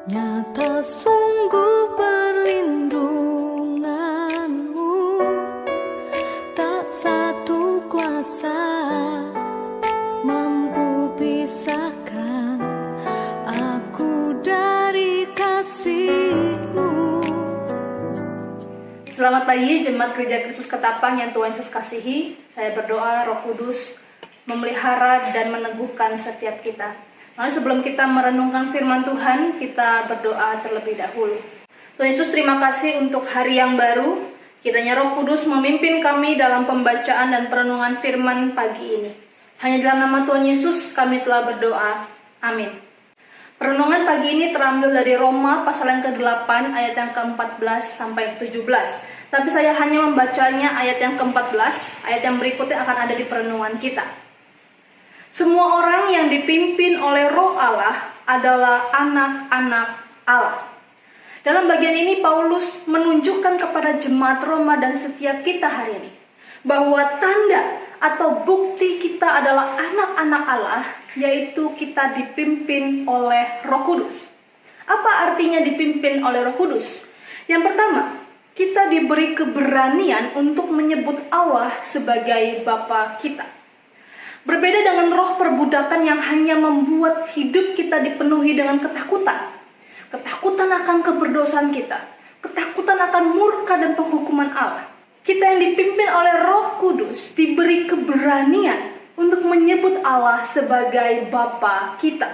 Nyata sungguh perlindunganmu, tak satu kuasa mampu pisahkan aku dari kasih-Mu. Selamat pagi Jemaat Gereja Kristus Ketapang yang Tuhan Yesus kasihi. Saya berdoa Roh Kudus memelihara dan meneguhkan setiap kita. Mari sebelum kita merenungkan firman Tuhan, kita berdoa terlebih dahulu. Tuhan Yesus, terima kasih untuk hari yang baru. Kiranya Roh Kudus memimpin kami dalam pembacaan dan perenungan firman pagi ini. Hanya dalam nama Tuhan Yesus kami telah berdoa. Amin. Perenungan pagi ini terambil dari Roma pasal yang ke-8 ayat yang ke-14 sampai 17. Tapi saya hanya membacanya ayat yang ke-14, ayat yang berikutnya akan ada di perenungan kita. Semua orang yang dipimpin oleh Roh Allah adalah anak-anak Allah. Dalam bagian ini Paulus menunjukkan kepada jemaat Roma dan setiap kita hari ini bahwa tanda atau bukti kita adalah anak-anak Allah, yaitu kita dipimpin oleh Roh Kudus. Apa artinya dipimpin oleh Roh Kudus? Yang pertama, kita diberi keberanian untuk menyebut Allah sebagai Bapa kita. Berbeda dengan roh perbudakan yang hanya membuat hidup kita dipenuhi dengan ketakutan. Ketakutan akan keberdosaan kita, ketakutan akan murka dan penghukuman Allah. Kita yang dipimpin oleh Roh Kudus diberi keberanian untuk menyebut Allah sebagai Bapa kita.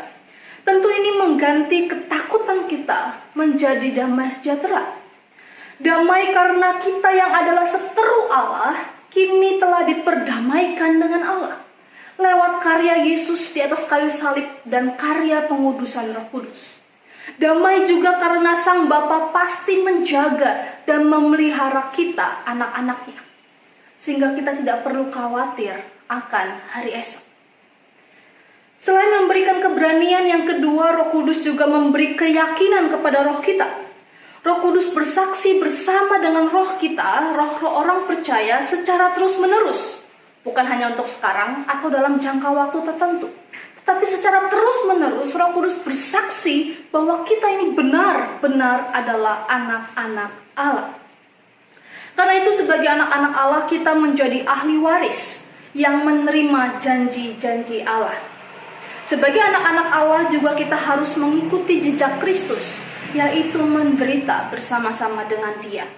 Tentu ini mengganti ketakutan kita menjadi damai sejahtera. Damai karena kita yang adalah seteru Allah kini telah diperdamaikan dengan Allah lewat karya Yesus di atas kayu salib dan karya pengudusan Roh Kudus. Damai juga karena Sang Bapa pasti menjaga dan memelihara kita, anak-anaknya, sehingga kita tidak perlu khawatir akan hari esok. Selain memberikan keberanian, yang kedua, Roh Kudus juga memberi keyakinan kepada roh kita. Roh Kudus bersaksi bersama dengan roh kita, roh-roh orang percaya secara terus-menerus. Bukan hanya untuk sekarang atau dalam jangka waktu tertentu, tetapi secara terus-menerus Roh Kudus bersaksi bahwa kita ini benar-benar adalah anak-anak Allah. Karena itu sebagai anak-anak Allah kita menjadi ahli waris yang menerima janji-janji Allah. Sebagai anak-anak Allah juga kita harus mengikuti jejak Kristus, yaitu menderita bersama-sama dengan Dia.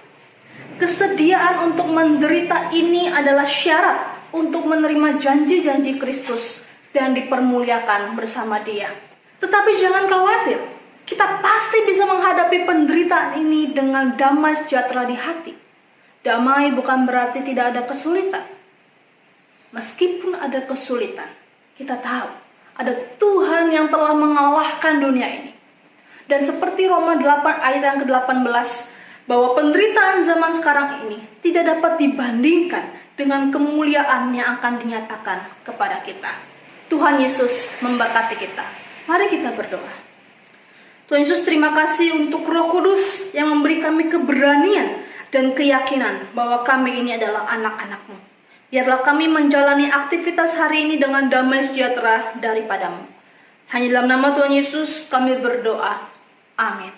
Kesediaan untuk menderita ini adalah syarat untuk menerima janji-janji Kristus dan dipermuliakan bersama Dia. Tetapi jangan khawatir, kita pasti bisa menghadapi penderitaan ini dengan damai sejahtera di hati. Damai bukan berarti tidak ada kesulitan. Meskipun ada kesulitan, kita tahu ada Tuhan yang telah mengalahkan dunia ini. Dan seperti Roma 8 ayat yang ke-18, bahwa penderitaan zaman sekarang ini tidak dapat dibandingkan dengan kemuliaan yang akan dinyatakan kepada kita. Tuhan Yesus memberkati kita. Mari kita berdoa. Tuhan Yesus, terima kasih untuk Roh Kudus yang memberi kami keberanian dan keyakinan bahwa kami ini adalah anak-anak-Mu. Biarlah kami menjalani aktivitas hari ini dengan damai sejahtera daripada-Mu. Hanya dalam nama Tuhan Yesus kami berdoa. Amin.